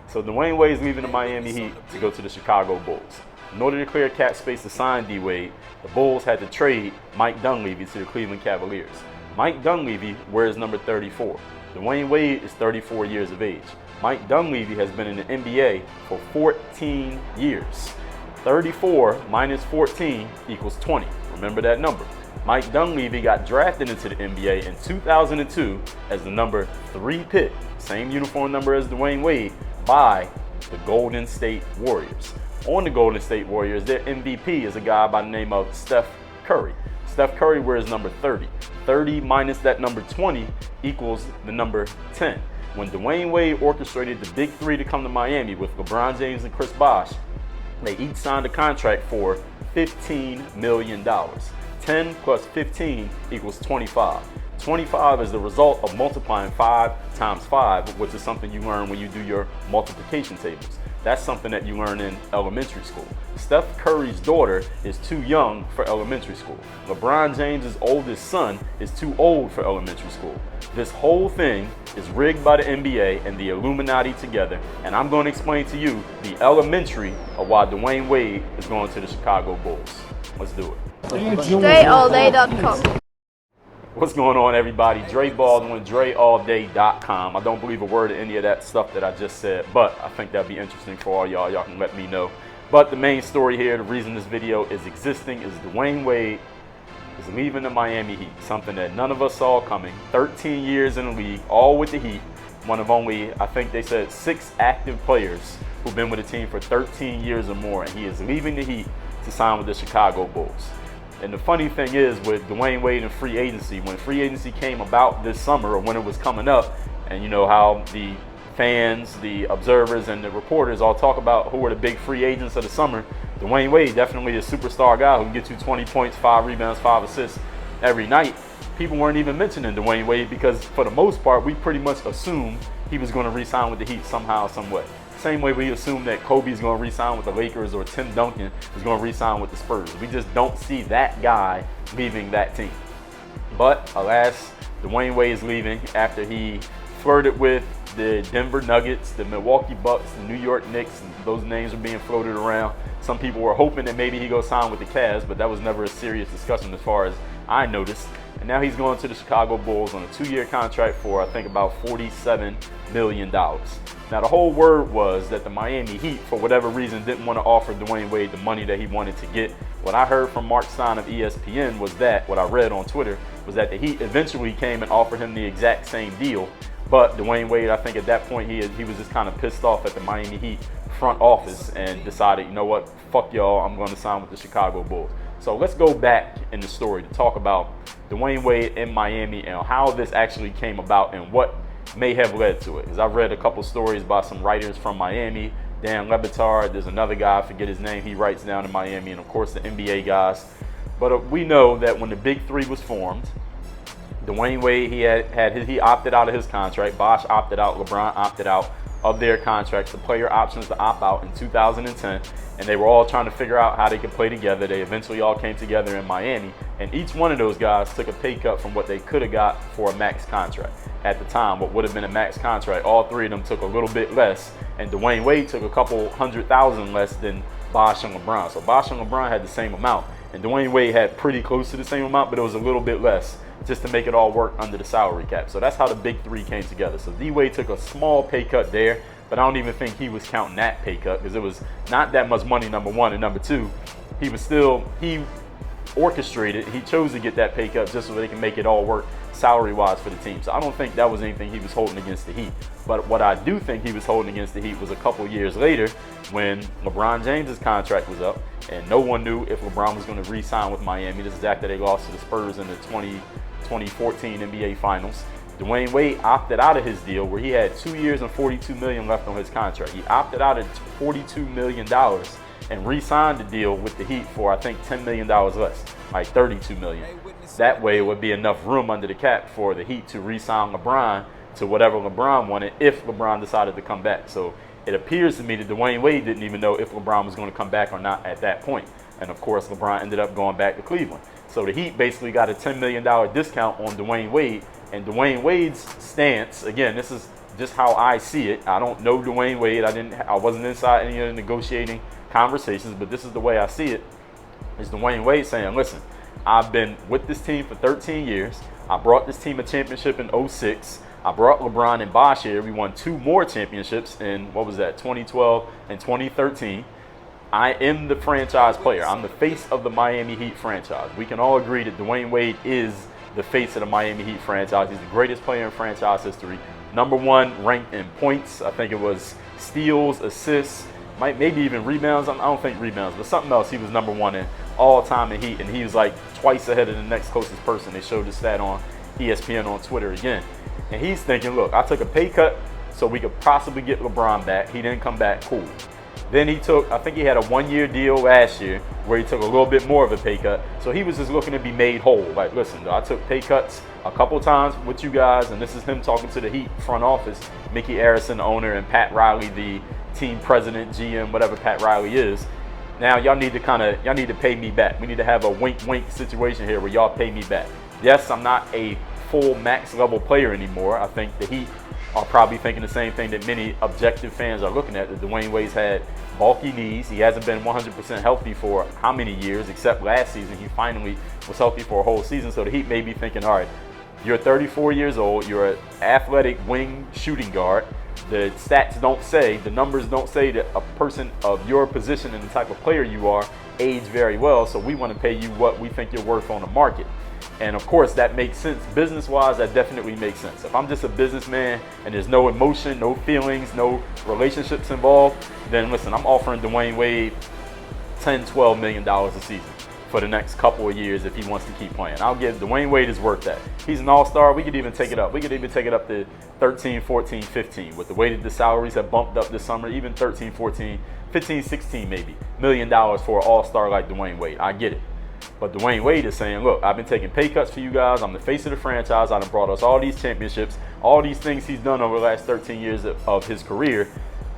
So Dwayne Wade's leaving the Miami Heat to go to the Chicago Bulls. In order to clear cap space to sign D-Wade, the Bulls had to trade Mike Dunleavy to the Cleveland Cavaliers. Mike Dunleavy wears number 34. Dwayne Wade is 34 years of age. Mike Dunleavy has been in the NBA for 14 years. 34 minus 14 equals 20. Remember that number. Mike Dunleavy got drafted into the NBA in 2002 as the number 3 pick, same uniform number as Dwayne Wade, by the Golden State Warriors. On the Golden State Warriors, their MVP is a guy by the name of Steph Curry. Steph Curry wears number 30. 30 minus that number 20 equals the number 10. When Dwayne Wade orchestrated the Big Three to come to Miami with LeBron James and Chris Bosh, they each signed a contract for $15 million. 10 plus 15 equals 25. 25 is the result of multiplying 5 times 5, which is something you learn when you do your multiplication tables. That's something that you learn in elementary school. Steph Curry's daughter is too young for elementary school. LeBron James's oldest son is too old for elementary school. This whole thing is rigged by the NBA and the Illuminati together, and I'm going to explain to you the elementary of why Dwayne Wade is going to the Chicago Bulls. Let's do it. DreAllDay.com. What's going on, everybody? Dre Baldwin, DreAllDay.com. I don't believe a word of any of that stuff that I just said, but I think that'd be interesting for all y'all. Y'all can let me know. But the main story here, the reason this video is existing, is Dwayne Wade is leaving the Miami Heat, something that none of us saw coming. 13 years in the league, all with the Heat. One of only, I think they said, 6 active players who've been with the team for 13 years or more, and he is leaving the Heat to sign with the Chicago Bulls. And the funny thing is, with Dwayne Wade and free agency, when free agency came about this summer, or when it was coming up, and you know how the fans, the observers, and the reporters all talk about who are the big free agents of the summer, Dwayne Wade, definitely a superstar guy who can get you 20 points, 5 rebounds, 5 assists every night. People weren't even mentioning Dwayne Wade because, for the most part, we pretty much assumed he was going to re-sign with the Heat somehow, some way. Same way we assume that Kobe's going to re-sign with the Lakers, or Tim Duncan is going to re-sign with the Spurs. We just don't see that guy leaving that team. But alas, Dwayne Wade is leaving after he flirted with the Denver Nuggets, the Milwaukee Bucks, the New York Knicks. Those names are being floated around. Some people were hoping that maybe he go sign with the Cavs, but that was never a serious discussion as far as I noticed. And now he's going to the Chicago Bulls on a 2-year contract for, I think, about $47 million. Now, the whole word was that the Miami Heat, for whatever reason, didn't want to offer Dwayne Wade the money that he wanted to get. What I heard from Mark Stein of ESPN was that, what I read on Twitter, was that the Heat eventually came and offered him the exact same deal. But Dwayne Wade, I think at that point, he was just kind of pissed off at the Miami Heat front office and decided, you know what, fuck y'all, I'm going to sign with the Chicago Bulls. So let's go back in the story to talk about Dwayne Wade in Miami and how this actually came about and what may have led to it. Because I've read a couple stories by some writers from Miami. Dan Le Batard, there's another guy, I forget his name, he writes down in Miami, and of course the NBA guys. But we know that when the Big Three was formed, Dwayne Wade, he opted out of his contract. Bosh opted out. LeBron opted out of their contracts. The player options to opt out in 2010, and they were all trying to figure out how they could play together. They eventually all came together in Miami, and each one of those guys took a pay cut from what they could have got for a max contract. At the time, what would have been a max contract, all three of them took a little bit less, and Dwayne Wade took a couple $100,000 less than Bosh and LeBron. So Bosh and LeBron had the same amount, and Dwayne Wade had pretty close to the same amount, but it was a little bit less, just to make it all work under the salary cap. So that's how the Big Three came together. So D-Wade took a small pay cut there, but I don't even think he was counting that pay cut because it was not that much money, number one. And number two, he orchestrated, he chose to get that pay cut just so they can make it all work salary-wise for the team. So I don't think that was anything he was holding against the Heat. But what I do think he was holding against the Heat was a couple years later when LeBron James's contract was up and no one knew if LeBron was going to re-sign with Miami. This is after they lost to the Spurs in the 2014 NBA Finals. Dwayne Wade opted out of his deal where he had 2 years and $42 million left on his contract. He opted out of $42 million and re-signed the deal with the Heat for, I think, $10 million less, like $32 million. That way it would be enough room under the cap for the Heat to re-sign LeBron to whatever LeBron wanted if LeBron decided to come back. So it appears to me that Dwayne Wade didn't even know if LeBron was going to come back or not at that point. And of course, LeBron ended up going back to Cleveland. So the Heat basically got a $10 million discount on Dwayne Wade. And Dwayne Wade's stance, again, this is just how I see it. I don't know Dwayne Wade. I wasn't inside any of the negotiating conversations, but this is the way I see it. Is Dwayne Wade saying, listen, I've been with this team for 13 years. I brought this team a championship in 06. I brought LeBron and Bosh here. We won 2 more championships in, 2012 and 2013. I am the franchise player. I'm the face of the Miami Heat franchise. We can all agree that Dwayne Wade is the face of the Miami Heat franchise. He's the greatest player in franchise history. #1 ranked in points. I think it was steals, assists, maybe even rebounds. I don't think rebounds, but something else. He was #1 in all time in Heat, and he was like twice ahead of the next closest person. They showed the stat on ESPN on Twitter again. And he's thinking, look, I took a pay cut so we could possibly get LeBron back. He didn't come back, cool. Then he took, I think he had a 1-year deal last year where he took a little bit more of a pay cut. So he was just looking to be made whole. Like, listen, I took pay cuts a couple times with you guys, and this is him talking to the Heat front office, Mickey Arison, the owner, and Pat Riley, the team president, GM, whatever Pat Riley is. Now y'all need to pay me back. We need to have a wink-wink situation here where y'all pay me back. Yes, I'm not a full max level player anymore. I think the Heat are probably thinking the same thing that many objective fans are looking at. That Dwayne Wade's had bulky knees. He hasn't been 100% healthy for how many years, except last season. He finally was healthy for a whole season. So the Heat may be thinking, all right, you're 34 years old. You're an athletic wing shooting guard. The stats don't say, the numbers don't say that a person of your position and the type of player you are age very well. So we want to pay you what we think you're worth on the market. And of course, that makes sense. Business-wise, that definitely makes sense. If I'm just a businessman and there's no emotion, no feelings, no relationships involved, then listen, I'm offering Dwayne Wade $10, $12 million a season for the next couple of years if he wants to keep playing. I'll give Dwayne Wade is worth that. He's an all-star. We could even take it up. We could even take it up to 13, 14, 15 with the way that the salaries have bumped up this summer, even 13, 14, 15, 16 maybe, $1 million for an all-star like Dwayne Wade. I get it. But Dwayne Wade is saying, look, I've been taking pay cuts for you guys. I'm the face of the franchise. I done brought us all these championships, all these things he's done over the last 13 years of his career.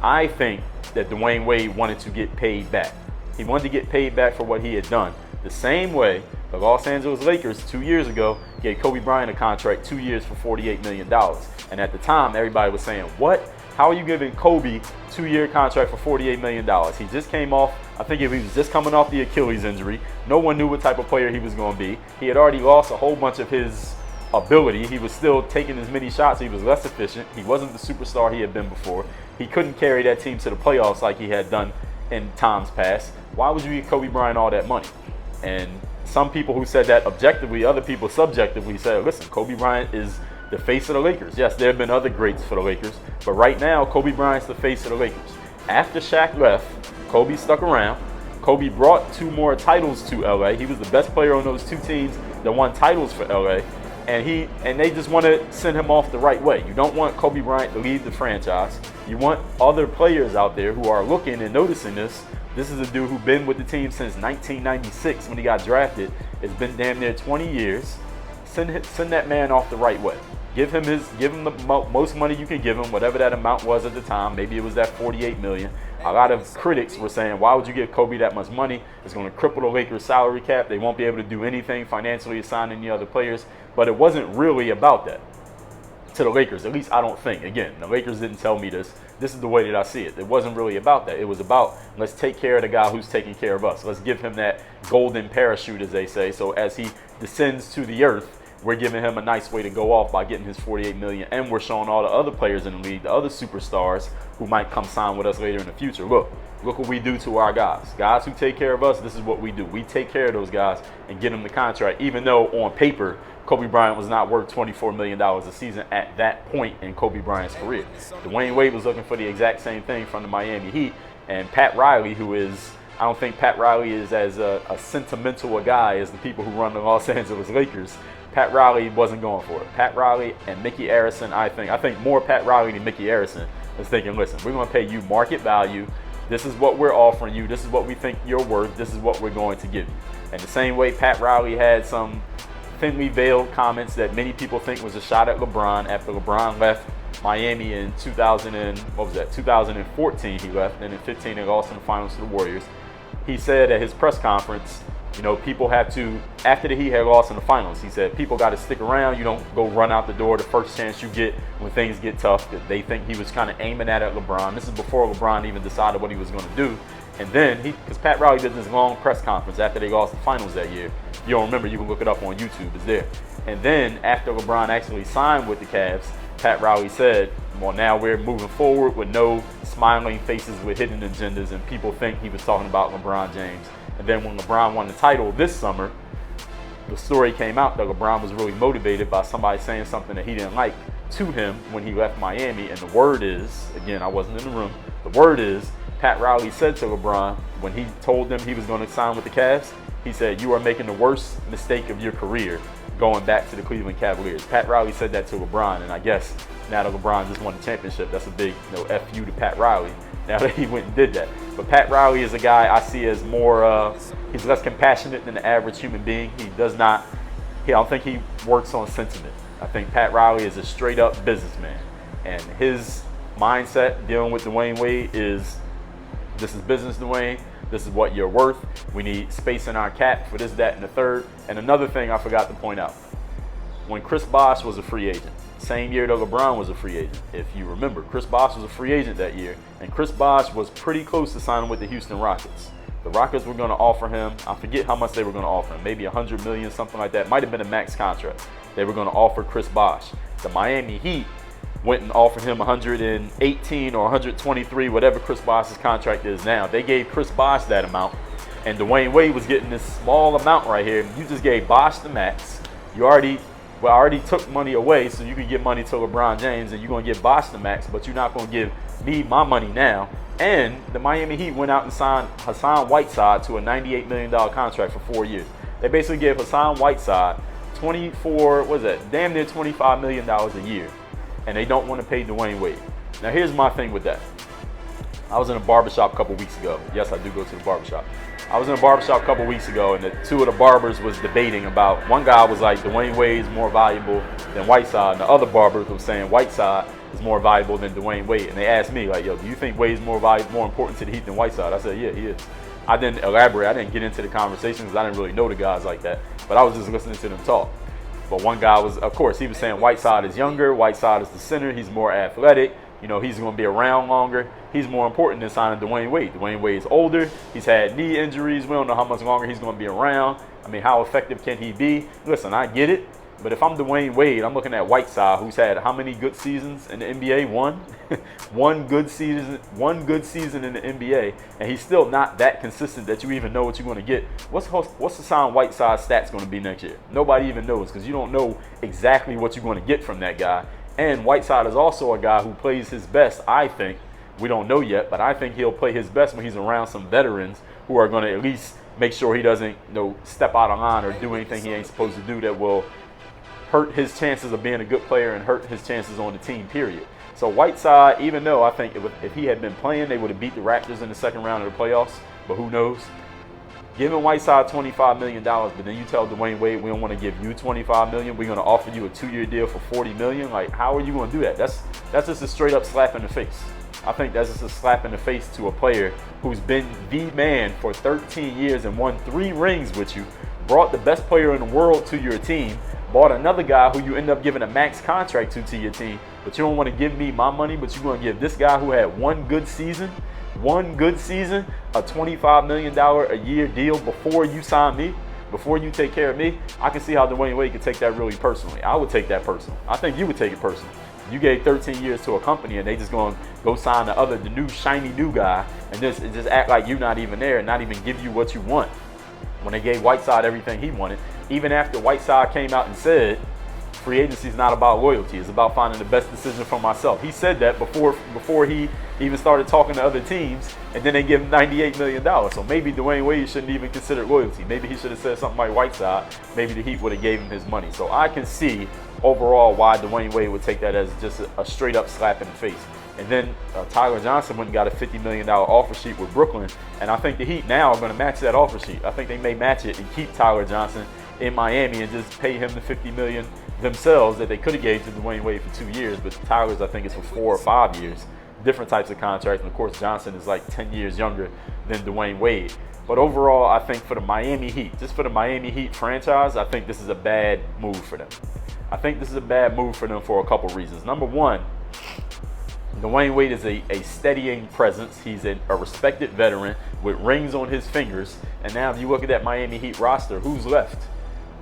I think that Dwayne Wade wanted to get paid back. He wanted to get paid back for what he had done. The same way the Los Angeles Lakers 2 years ago gave Kobe Bryant a contract 2 years for $48 million. And at the time, everybody was saying, what? How are you giving Kobe 2-year contract for $48 million? He just came off, I think he was just coming off the Achilles injury. No one knew what type of player he was going to be. He had already lost a whole bunch of his ability. He was still taking as many shots. He was less efficient. He wasn't the superstar he had been before. He couldn't carry that team to the playoffs like he had done in times past. Why would you give Kobe Bryant all that money? And some people who said that objectively, other people subjectively said, listen, Kobe Bryant is the face of the Lakers. Yes, there have been other greats for the Lakers, but right now, Kobe Bryant's the face of the Lakers. After Shaq left, Kobe stuck around. Kobe brought 2 more titles to LA. He was the best player on those 2 teams that won titles for LA. And they just want to send him off the right way. You don't want Kobe Bryant to leave the franchise. You want other players out there who are looking and noticing this. This is a dude who's been with the team since 1996 when he got drafted. It's been damn near 20 years. Send that man off the right way. Give him the most money you can give him, whatever that amount was at the time. Maybe it was that $48 million. A lot of critics were saying, why would you give Kobe that much money? It's going to cripple the Lakers' salary cap. They won't be able to do anything financially to sign any other players. But it wasn't really about that to the Lakers. At least I don't think. Again, the Lakers didn't tell me this. This is the way that I see it. It wasn't really about that. It was about, let's take care of the guy who's taking care of us. Let's give him that golden parachute, as they say. So as he descends to the earth, we're giving him a nice way to go off by getting his $48 million, and we're showing all the other players in the league, the other superstars who might come sign with us later in the future. Look what we do to our guys. Guys who take care of us, this is what we do. We take care of those guys and get them the contract, even though on paper, Kobe Bryant was not worth $24 million a season at that point in Kobe Bryant's career. Dwayne Wade was looking for the exact same thing from the Miami Heat, and Pat Riley, who is, I don't think Pat Riley is as a sentimental a guy as the people who run the Los Angeles Lakers. Pat Riley wasn't going for it. Pat Riley and Mickey Arison, I think more Pat Riley than Mickey Arison is thinking, listen, we're going to pay you market value. This is what we're offering you. This is what we think you're worth. This is what we're going to give you. And the same way Pat Riley had some thinly veiled comments that many people think was a shot at LeBron after LeBron left Miami in 2014 he left, and in 15 they lost in the finals to the Warriors. He said at his press conference You know, people have to, after the Heat had lost in the finals, he said, people got to stick around. You don't go run out the door the first chance you get when things get tough. They think he was kind of aiming at LeBron. This is before LeBron even decided what he was going to do. And then, because Pat Riley did this long press conference after they lost the finals that year. You don't remember, you can look it up on YouTube, it's there. And then, after LeBron actually signed with the Cavs, Pat Riley said, well, now we're moving forward with no smiling faces with hidden agendas, and people think he was talking about LeBron James. And then when LeBron won the title this summer, the story came out that LeBron was really motivated by somebody saying something that he didn't like to him when he left Miami. And the word is, again, I wasn't in the room, the word is, Pat Riley said to LeBron, when he told them he was going to sign with the Cavs, he said, you are making the worst mistake of your career going back to the Cleveland Cavaliers. Pat Riley said that to LeBron, and I guess now that LeBron just won the championship, that's a big F you to Pat Riley now that he went and did that. But Pat Riley is a guy I see as more, he's less compassionate than the average human being. He does not, I don't think he works on sentiment. I think Pat Riley is a straight up businessman. And his mindset dealing with Dwayne Wade is, this is business, Dwayne. This is what you're worth. We need space in our cap for this, that, and the third. And another thing I forgot to point out. When Chris Bosh was a free agent, same year that LeBron was a free agent, if you remember, Chris Bosh was a free agent that year. And Chris Bosh was pretty close to signing with the Houston Rockets. The Rockets were going to offer him, I forget how much they were going to offer him, maybe $100 million, something like that. Might have been a max contract. They were going to offer Chris Bosh. The Miami Heat went and offered him 118 or 123, whatever Chris Bosh's contract is now. They gave Chris Bosh that amount, and Dwayne Wade was getting this small amount right here. You just gave Bosh the max. You already took money away so you could give money to LeBron James, and you're going to give Bosh the max, but you're not going to give me my money now. And the Miami Heat went out and signed Hassan Whiteside to a $98 million contract for 4 years. They basically gave Hassan Whiteside damn near $25 million a year. And they don't want to pay Dwayne Wade. Now, here's my thing with that. I was in a barbershop a couple weeks ago. Yes, I do go to the barbershop. I was in a barbershop a couple weeks ago, and the two of the barbers was debating about, one guy was like, Dwayne Wade's more valuable than Whiteside, and the other barber was saying Whiteside is more valuable than Dwayne Wade. And they asked me, like, yo, do you think Wade's more important to the Heat than Whiteside? I said, yeah, he is. I didn't elaborate. I didn't get into the conversation because I didn't really know the guys like that. But I was just listening to them talk. But one guy was, of course, he was saying Whiteside is younger. Whiteside is the center. He's more athletic. You know, he's going to be around longer. He's more important than signing Dwayne Wade. Dwayne Wade's older. He's had knee injuries. We don't know how much longer he's going to be around. I mean, how effective can he be? Listen, I get it. But if I'm Dwayne Wade, I'm looking at Whiteside, who's had how many good seasons in the NBA? One good season in the NBA, and he's still not that consistent that you even know what you're going to get. What's Hassan Whiteside's stats going to be next year? Nobody even knows, because you don't know exactly what you're going to get from that guy. And Whiteside is also a guy who plays his best, I think. We don't know yet, but I think he'll play his best when he's around some veterans who are going to at least make sure he doesn't, step out of line or do anything he ain't supposed to do that will hurt his chances of being a good player and hurt his chances on the team, period. So Whiteside, even though I think if he had been playing, they would have beat the Raptors in the second round of the playoffs, but who knows? Giving Whiteside $25 million, but then you tell Dwayne Wade, we don't want to give you $25 million, we're going to offer you a 2-year deal for $40 million. Like, how are you going to do that? That's just a straight up slap in the face. I think that's just a slap in the face to a player who's been the man for 13 years and won 3 rings with you, brought the best player in the world to your team, bought another guy who you end up giving a max contract to your team, but you don't want to give me my money, but you're going to give this guy who had one good season, a $25 million a year deal before you sign me, before you take care of me. I can see how Dwayne Wade could take that really personally. I would take that personally. I think you would take it personally. You gave 13 years to a company and they just going to go sign the new shiny new guy and just act like you're not even there and not even give you what you want. When they gave Whiteside everything he wanted, even after Whiteside came out and said, free agency is not about loyalty, it's about finding the best decision for myself. He said that before he even started talking to other teams, and then they give him $98 million. So maybe Dwayne Wade shouldn't even consider loyalty. Maybe he should have said something like Whiteside. Maybe the Heat would have gave him his money. So I can see overall why Dwayne Wade would take that as just a straight up slap in the face. And then Tyler Johnson went and got a $50 million offer sheet with Brooklyn. And I think the Heat now are going to match that offer sheet. I think they may match it and keep Tyler Johnson in Miami and just pay him the $50 million themselves that they could have gave to Dwayne Wade for 2 years. But Tyler's, I think, is for 4 or 5 years. different types of contracts. And of course, Johnson is like 10 years younger than Dwayne Wade. But overall, I think for the Miami Heat, just for the Miami Heat franchise, I think this is a bad move for them. I think this is a bad move for them for a couple reasons. Number one, Dwayne Wade is a steadying presence. He's a respected veteran with rings on his fingers. And now if you look at that Miami Heat roster, who's left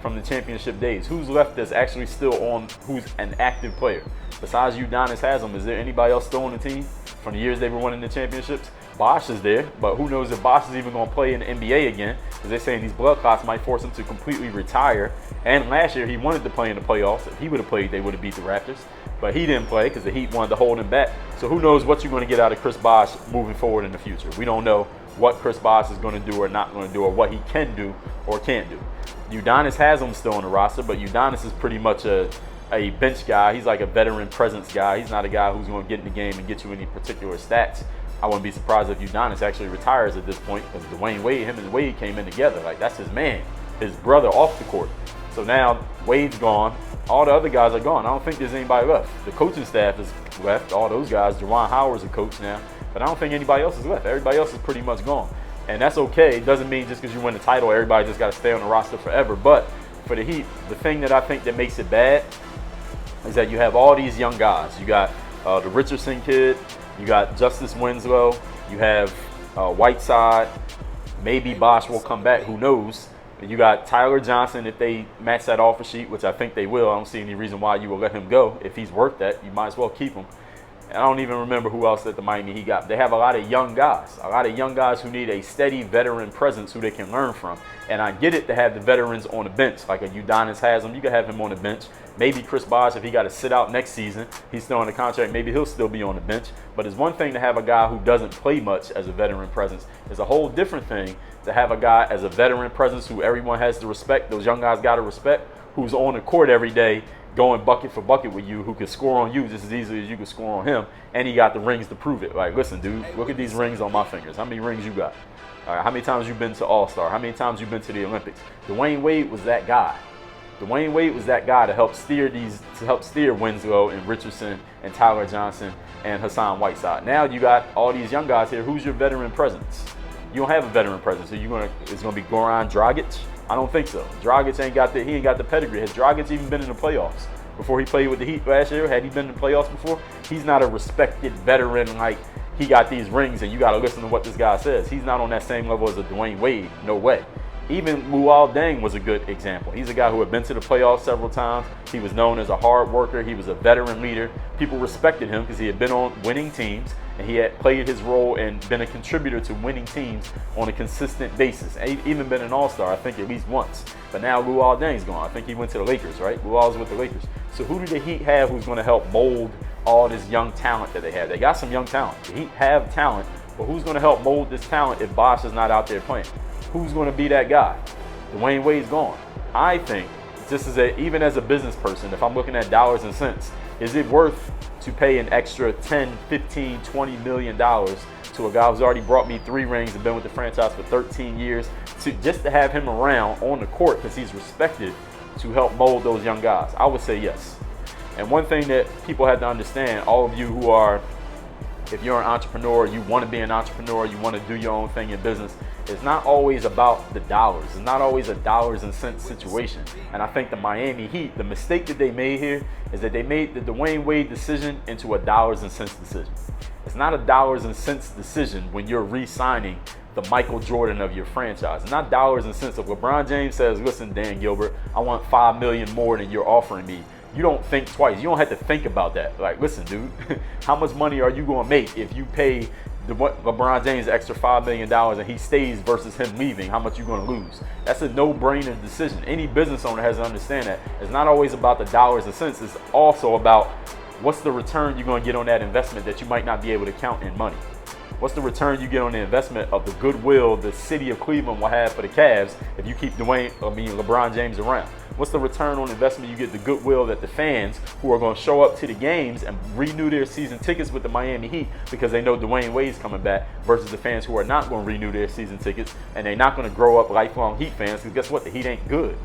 from the championship days? Who's left that's actually still on, who's an active player? Besides Udonis Haslem, is there anybody else still on the team from the years they were winning the championships? Bosh is there, but who knows if Bosh is even going to play in the NBA again, because they're saying these blood clots might force him to completely retire. And last year, he wanted to play in the playoffs. If he would have played, they would have beat the Raptors. But he didn't play because the Heat wanted to hold him back. So who knows what you're going to get out of Chris Bosh moving forward in the future. We don't know what Chris Bosh is going to do or not going to do, or what he can do or can't do. Udonis Haslem's still on the roster, but Udonis is pretty much a bench guy. He's like a veteran presence guy. He's not a guy who's going to get in the game and get you any particular stats. I wouldn't be surprised if Udonis actually retires at this point, because Dwayne Wade, him and Wade came in together. Like, that's his man, his brother off the court. So now Wade's gone. All the other guys are gone. I don't think there's anybody left. The coaching staff is left. All those guys. Juwan Howard's a coach now. But I don't think anybody else is left. Everybody else is pretty much gone. And that's okay. It doesn't mean just because you win the title, everybody just got to stay on the roster forever. But for the Heat, the thing that I think that makes it bad is that you have all these young guys. You got the Richardson kid. You got Justice Winslow. You have Whiteside. Maybe Bosh will come back. Who knows? You got Tyler Johnson if they match that offer sheet, which I think they will. I don't see any reason why you will let him go. If he's worth that, you might as well keep him. And I don't even remember who else that the Miami Heat got. They have a lot of young guys. A lot of young guys who need a steady veteran presence who they can learn from. And I get it to have the veterans on the bench, like a Udonis Haslem. You can have him on the bench. Maybe Chris Bosh, if he got to sit out next season, he's still on the contract, maybe he'll still be on the bench. But it's one thing to have a guy who doesn't play much as a veteran presence. It's a whole different thing to have a guy as a veteran presence who everyone has to respect. Those young guys got to respect, who's on the court every day, going bucket for bucket with you, who can score on you just as easily as you can score on him, and he got the rings to prove it. Like, listen, dude, look at these rings on my fingers. How many rings you got? All right, how many times you been to All-Star? How many times you been to the Olympics? Dwayne Wade was that guy. Dwayne Wade was that guy to help steer Winslow and Richardson and Tyler Johnson and Hassan Whiteside. Now you got all these young guys here. Who's your veteran presence? You don't have a veteran presence. So it's gonna be Goran Dragic? I don't think so. Dragic ain't got the pedigree. Has Dragic even been in the playoffs before he played with the Heat last year? Had he been in the playoffs before? He's not a respected veteran like he got these rings and you got to listen to what this guy says. He's not on that same level as a Dwayne Wade. No way. Even Luol Deng was a good example. He's a guy who had been to the playoffs several times. He was known as a hard worker. He was a veteran leader. People respected him because he had been on winning teams and he had played his role and been a contributor to winning teams on a consistent basis. And even been an all-star, I think, at least once. But now Luol Deng's gone. I think he went to the Lakers, right? Luol's with the Lakers. So who do the Heat have who's going to help mold all this young talent that they have? They got some young talent. The Heat have talent, but who's going to help mold this talent if Bosh is not out there playing? Who's going to be that guy? Dwayne Wade's gone. I think, even as a business person, if I'm looking at dollars and cents, is it worth to pay an extra $10, $15, $20 million to a guy who's already brought me 3 rings and been with the franchise for 13 years, just to have him around on the court because he's respected to help mold those young guys? I would say yes. And one thing that people have to understand, all of you who are, if you're an entrepreneur, you want to be an entrepreneur, you want to do your own thing in business, it's not always about the dollars. It's not always a dollars and cents situation. And I think the Miami Heat, the mistake that they made here is that they made the Dwayne Wade decision into a dollars and cents decision. It's not a dollars and cents decision when you're re-signing the Michael Jordan of your franchise. It's not dollars and cents. If LeBron James says, listen, Dan Gilbert, I want $5 million more than you're offering me, you don't think twice. You don't have to think about that. Like, listen, dude, how much money are you going to make if you pay LeBron James extra $5 million and he stays versus him leaving? How much you going to lose? That's a no-brainer decision. Any business owner has to understand that. It's not always about the dollars and cents. It's also about what's the return you're going to get on that investment that you might not be able to count in money. What's the return you get on the investment of the goodwill the city of Cleveland will have for the Cavs if you keep LeBron James around? What's the return on investment you get, the goodwill that the fans who are going to show up to the games and renew their season tickets with the Miami Heat because they know Dwayne Wade's coming back, versus the fans who are not going to renew their season tickets and they're not going to grow up lifelong Heat fans, because guess what? The Heat ain't good.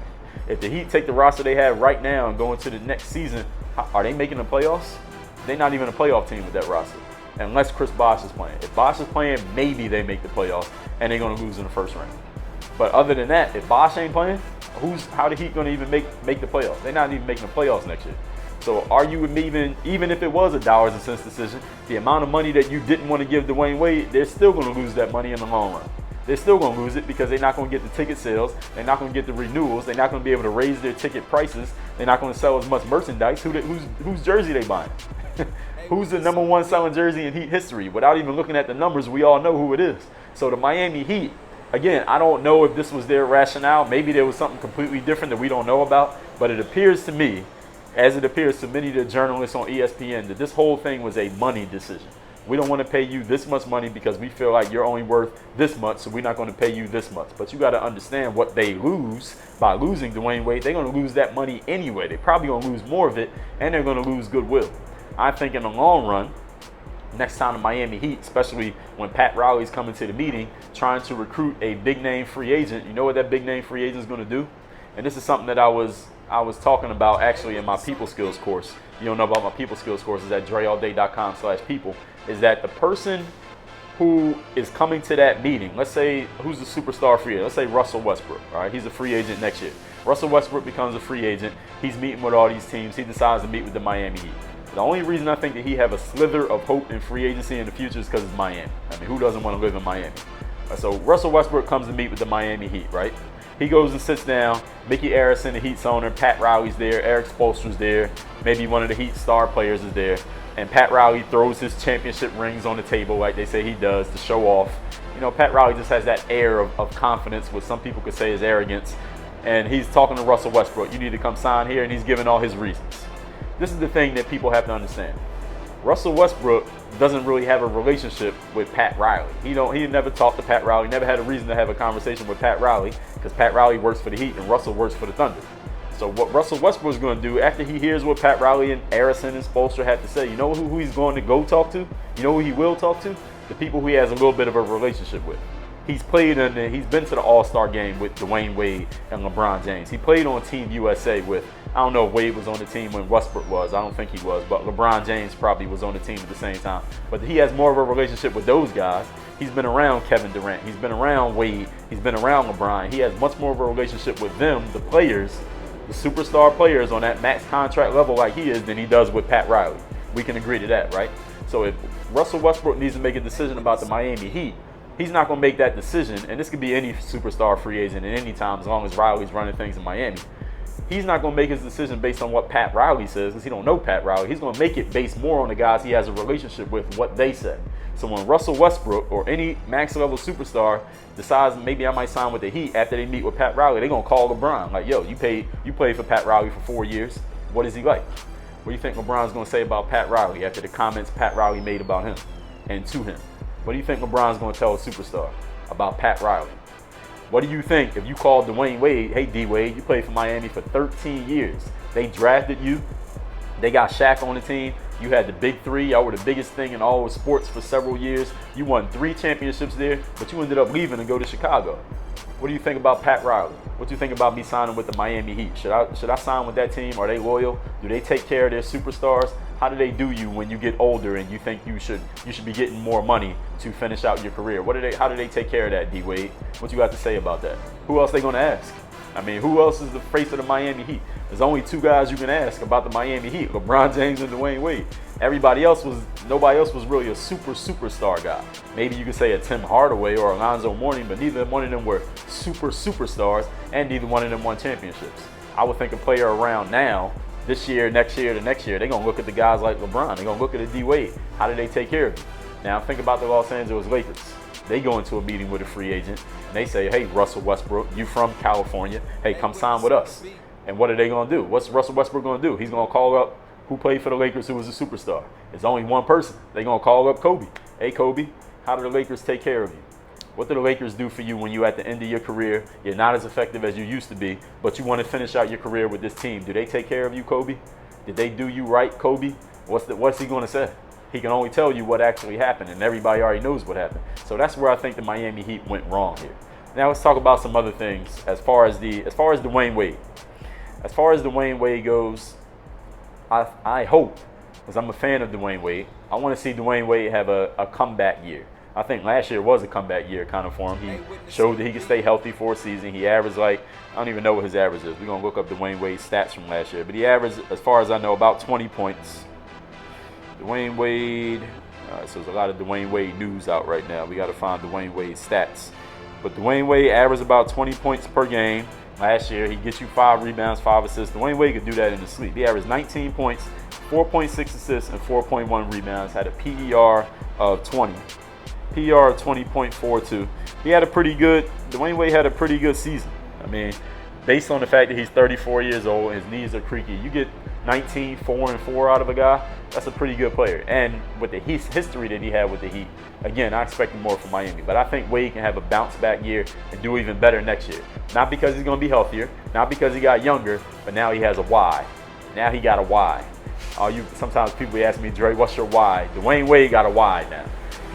If the Heat take the roster they have right now and go into the next season, are they making the playoffs? They're not even a playoff team with that roster. unless Chris Bosh is playing. If Bosh is playing, maybe they make the playoffs and they're going to lose in the first round. But other than that, if Bosh ain't playing, how the Heat going to even make the playoffs? They're not even making the playoffs next year. So are you even if it was a dollars and cents decision, the amount of money that you didn't want to give Dwayne Wade, they're still going to lose that money in the long run. They're still going to lose it because they're not going to get the ticket sales. They're not going to get the renewals. They're not going to be able to raise their ticket prices. They're not going to sell as much merchandise. Whose jersey they buying? Who's the number one selling jersey in Heat history? Without even looking at the numbers, we all know who it is. So the Miami Heat, again, I don't know if this was their rationale. Maybe there was something completely different that we don't know about. But it appears to me, as it appears to many of the journalists on ESPN, that this whole thing was a money decision. We don't want to pay you this much money because we feel like you're only worth this much, so we're not going to pay you this much. But you got to understand what they lose by losing Dwayne Wade. They're going to lose that money anyway. They're probably going to lose more of it, and they're going to lose goodwill. I think in the long run, next time the Miami Heat, especially when Pat Riley's coming to the meeting, trying to recruit a big-name free agent, you know what that big-name free agent is going to do? And this is something that I was talking about actually in my people skills course. You don't know about my people skills course, is at dreallday.com/people. Is that the person who is coming to that meeting, let's say who's the superstar free agent, let's say Russell Westbrook, all right? He's a free agent next year. Russell Westbrook becomes a free agent. He's meeting with all these teams. He decides to meet with the Miami Heat. The only reason I think that he have a slither of hope in free agency in the future is because it's Miami. I mean, who doesn't want to live in Miami? So Russell Westbrook comes to meet with the Miami Heat, right? He goes and sits down. Mickey Arison, the Heat's owner, Pat Riley's there, Eric Spoelstra's there, maybe one of the Heat star players is there. And Pat Riley throws his championship rings on the table like they say he does to show off. You know, Pat Riley just has that air of confidence, what some people could say is arrogance. And he's talking to Russell Westbrook. You need to come sign here, and he's giving all his reasons. This is the thing that people have to understand. Russell Westbrook doesn't really have a relationship with Pat Riley. He never talked to Pat Riley, never had a reason to have a conversation with Pat Riley because Pat Riley works for the Heat and Russell works for the Thunder. So what Russell Westbrook is going to do after he hears what Pat Riley and Arison and Spoelstra had to say, you know who he's going to go talk to? You know who he will talk to? The people who he has a little bit of a relationship with. He's been to the All-Star game with Dwayne Wade and LeBron James. He played on Team USA with, I don't know if Wade was on the team when Westbrook was. I don't think he was, but LeBron James probably was on the team at the same time. But he has more of a relationship with those guys. He's been around Kevin Durant. He's been around Wade. He's been around LeBron. He has much more of a relationship with them, the players, the superstar players on that max contract level like he is than he does with Pat Riley. We can agree to that, right? So if Russell Westbrook needs to make a decision about the Miami Heat, he's not going to make that decision, and this could be any superstar free agent at any time as long as Riley's running things in Miami. He's not going to make his decision based on what Pat Riley says because he don't know Pat Riley. He's going to make it based more on the guys he has a relationship with, what they say. So when Russell Westbrook or any max-level superstar decides maybe I might sign with the Heat after they meet with Pat Riley, they're going to call LeBron. Like, yo, you played for Pat Riley for 4 years. What is he like? What do you think LeBron's going to say about Pat Riley after the comments Pat Riley made about him and to him? What do you think LeBron's going to tell a superstar about Pat Riley? What do you think if you called Dwayne Wade, hey D-Wade, you played for Miami for 13 years. They drafted you. They got Shaq on the team. You had the big three. Y'all were the biggest thing in all of sports for several years. You won 3 championships there, but you ended up leaving and go to Chicago. What do you think about Pat Riley? What do you think about me signing with the Miami Heat? Should I sign with that team? Are they loyal? Do they take care of their superstars? How do they do you when you get older and you think you should be getting more money to finish out your career? How do they take care of that, D-Wade? What you got to say about that? Who else they going to ask? I mean, who else is the face of the Miami Heat? There's only 2 guys you can ask about the Miami Heat, LeBron James and Dwayne Wade. Nobody else was really a superstar guy. Maybe you could say a Tim Hardaway or Alonzo Mourning, but neither one of them were superstars, and neither one of them won championships. I would think a player around now, this year, next year, the next year, they're going to look at the guys like LeBron. They're going to look at a D-Wade. How do they take care of you? Now, think about the Los Angeles Lakers. They go into a meeting with a free agent, and they say, hey, Russell Westbrook, you from California. Hey, come sign with us. And what are they going to do? What's Russell Westbrook going to do? He's going to call up who played for the Lakers who was a superstar. It's only one person. They're going to call up Kobe. Hey, Kobe, how do the Lakers take care of you? What do the Lakers do for you when you're at the end of your career? You're not as effective as you used to be, but you want to finish out your career with this team. Do they take care of you, Kobe? Did they do you right, Kobe? What's he going to say? He can only tell you what actually happened, and everybody already knows what happened. So that's where I think the Miami Heat went wrong here. Now let's talk about some other things as far as Dwayne Wade. As far as Dwayne Wade goes, I hope, because I'm a fan of Dwayne Wade, I want to see Dwayne Wade have a comeback year. I think last year was a comeback year kind of for him. He showed that he could stay healthy for a season. He averaged I don't even know what his average is. We're going to look up Dwayne Wade's stats from last year. But he averaged, as far as I know, about 20 points. Dwayne Wade, so there's a lot of Dwayne Wade news out right now. We got to find Dwayne Wade's stats. But Dwayne Wade averaged about 20 points per game last year. He'd get you 5 rebounds, 5 assists. Dwayne Wade could do that in his sleep. He averaged 19 points, 4.6 assists, and 4.1 rebounds. Had a PER of 20. PER of 20.42. Dwayne Wade had a pretty good season. I mean, based on the fact that he's 34 years old, his knees are creaky, you get 19, 4 and 4 out of a guy, that's a pretty good player. And with the history that he had with the Heat, again, I expect more from Miami. But I think Wade can have a bounce back year and do even better next year. Not because he's going to be healthier, not because he got younger, but now he has a why. Now he got a why. Sometimes people ask me, Dre, what's your why? Dwayne Wade got a why now.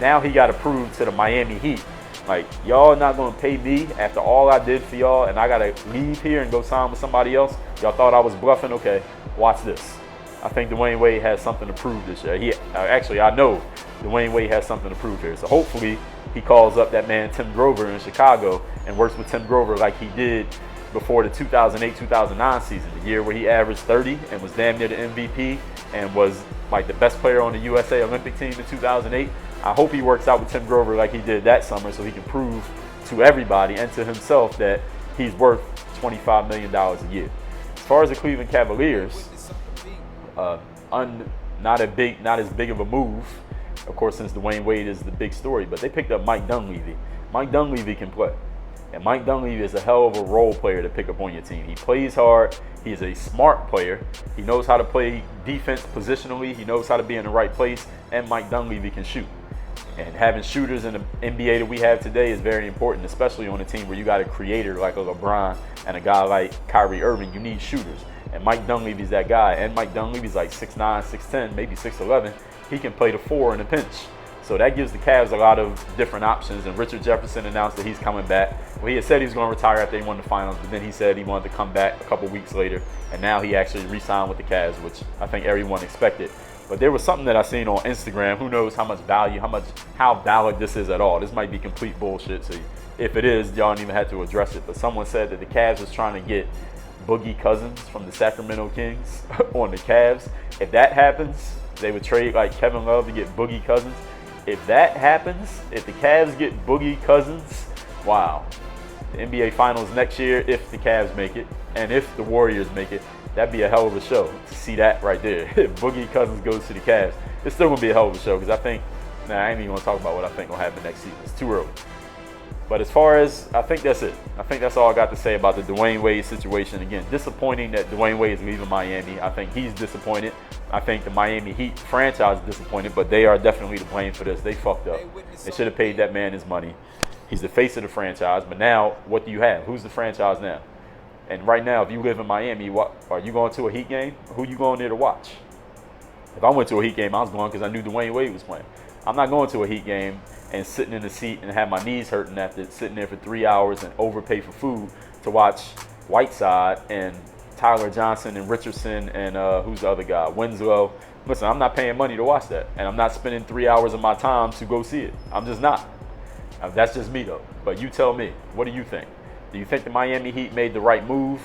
Now he got to prove to the Miami Heat, like, y'all not going to pay me after all I did for y'all, and I got to leave here and go sign with somebody else? Y'all thought I was bluffing? Okay, watch this. I think Dwayne Wade has something to prove this year. I know Dwayne Wade has something to prove here. So hopefully he calls up that man Tim Grover in Chicago and works with Tim Grover like he did before the 2008-2009 season, the year where he averaged 30 and was damn near the MVP and was like the best player on the USA Olympic team in 2008. I hope he works out with Tim Grover like he did that summer so he can prove to everybody and to himself that he's worth $25 million a year. As far as the Cleveland Cavaliers, not as big of a move, of course, since Dwayne Wade is the big story, but they picked up Mike Dunleavy. Mike Dunleavy can play. And Mike Dunleavy is a hell of a role player to pick up on your team. He plays hard. He's a smart player. He knows how to play defense positionally. He knows how to be in the right place. And Mike Dunleavy can shoot. And having shooters in the NBA that we have today is very important, especially on a team where you got a creator like a LeBron and a guy like Kyrie Irving. You need shooters. And Mike Dunleavy's that guy. And Mike Dunleavy's like 6'9", 6'10", maybe 6'11". He can play the 4 in a pinch. So that gives the Cavs a lot of different options. And Richard Jefferson announced that he's coming back. Well, he had said he was going to retire after they won the finals, but then he said he wanted to come back a couple weeks later. And now he actually re-signed with the Cavs, which I think everyone expected. But there was something that I seen on Instagram. Who knows how much value, how valid this is at all. This might be complete bullshit. So if it is, y'all don't even have to address it. But someone said that the Cavs was trying to get Boogie Cousins from the Sacramento Kings on the Cavs. If that happens, they would trade like Kevin Love to get Boogie Cousins. If that happens, if the Cavs get Boogie Cousins, wow. The NBA Finals next year, if the Cavs make it, and if the Warriors make it, that'd be a hell of a show to see that right there. If Boogie Cousins goes to the Cavs, it's still gonna be a hell of a show because I ain't even gonna talk about what I think gonna happen next season. It's too early. But as far as, I think that's it. I think that's all I got to say about the Dwayne Wade situation. Again, disappointing that Dwayne Wade is leaving Miami. I think he's disappointed. I think the Miami Heat franchise is disappointed, but they are definitely to blame for this. They fucked up. They should have paid that man his money. He's the face of the franchise, but now what do you have? Who's the franchise now? And right now, if you live in Miami, what are you going to a Heat game? Who you going there to watch? If I went to a Heat game, I was going because I knew Dwayne Wade was playing. I'm not going to a Heat game and sitting in the seat and have my knees hurting after sitting there for 3 hours and overpay for food to watch Whiteside and Tyler Johnson and Richardson and who's the other guy? Winslow. Listen, I'm not paying money to watch that. And I'm not spending 3 hours of my time to go see it. I'm just not. That's just me, though. But you tell me, what do you think? Do you think the Miami Heat made the right move?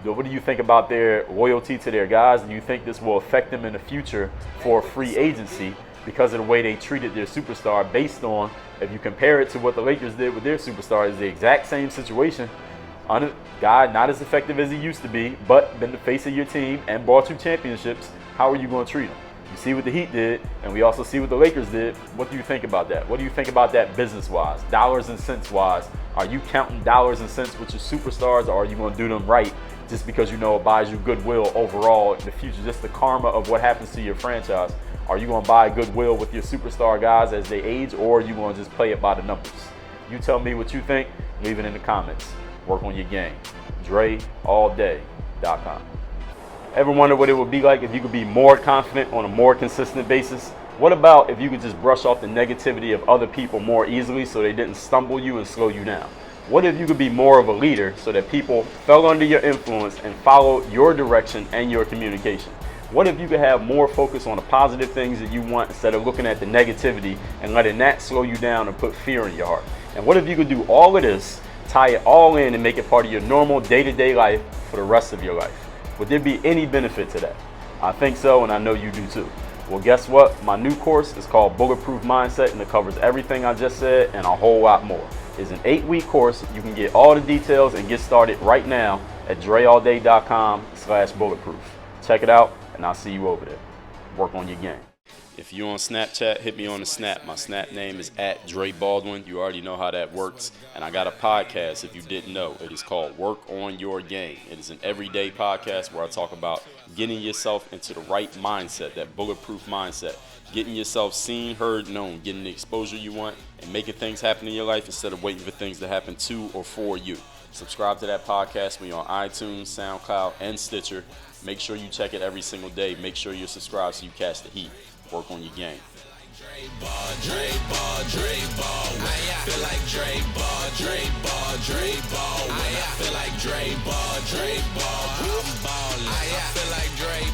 What do you think about their loyalty to their guys? Do you think this will affect them in the future for free agency because of the way they treated their superstar based on, if you compare it to what the Lakers did with their superstar, is the exact same situation. Guy not as effective as he used to be, but been the face of your team and brought you championships. How are you going to treat him? You see what the Heat did, and we also see what the Lakers did. What do you think about that? What do you think about that business-wise, dollars and cents-wise? Are you counting dollars and cents with your superstars, or are you going to do them right just because you know it buys you goodwill overall in the future, just the karma of what happens to your franchise? Are you going to buy goodwill with your superstar guys as they age, or are you going to just play it by the numbers? You tell me what you think. Leave it in the comments. Work on your game. DreAllDay.com. Ever wonder what it would be like if you could be more confident on a more consistent basis? What about if you could just brush off the negativity of other people more easily so they didn't stumble you and slow you down? What if you could be more of a leader so that people fell under your influence and followed your direction and your communication? What if you could have more focus on the positive things that you want instead of looking at the negativity and letting that slow you down and put fear in your heart? And what if you could do all of this, tie it all in, and make it part of your normal day-to-day life for the rest of your life? Would there be any benefit to that? I think so, and I know you do too. Well, guess what? My new course is called Bulletproof Mindset, and it covers everything I just said and a whole lot more. It's an 8-week course. You can get all the details and get started right now at dreallday.com/bulletproof. Check it out, and I'll see you over there. Work on your game. If you're on Snapchat, hit me on the Snap. My Snap name is @DreBaldwin. You already know how that works. And I got a podcast, if you didn't know. It is called Work on Your Game. It is an everyday podcast where I talk about getting yourself into the right mindset, that bulletproof mindset. Getting yourself seen, heard, known. Getting the exposure you want and making things happen in your life instead of waiting for things to happen to or for you. Subscribe to that podcast. We're on iTunes, SoundCloud, and Stitcher. Make sure you check it every single day. Make sure you're subscribed so you catch the heat. Work on your game. Dre ball. I feel like Dre ball. I feel like Dre ball. I'm ballin'. I feel like Dre.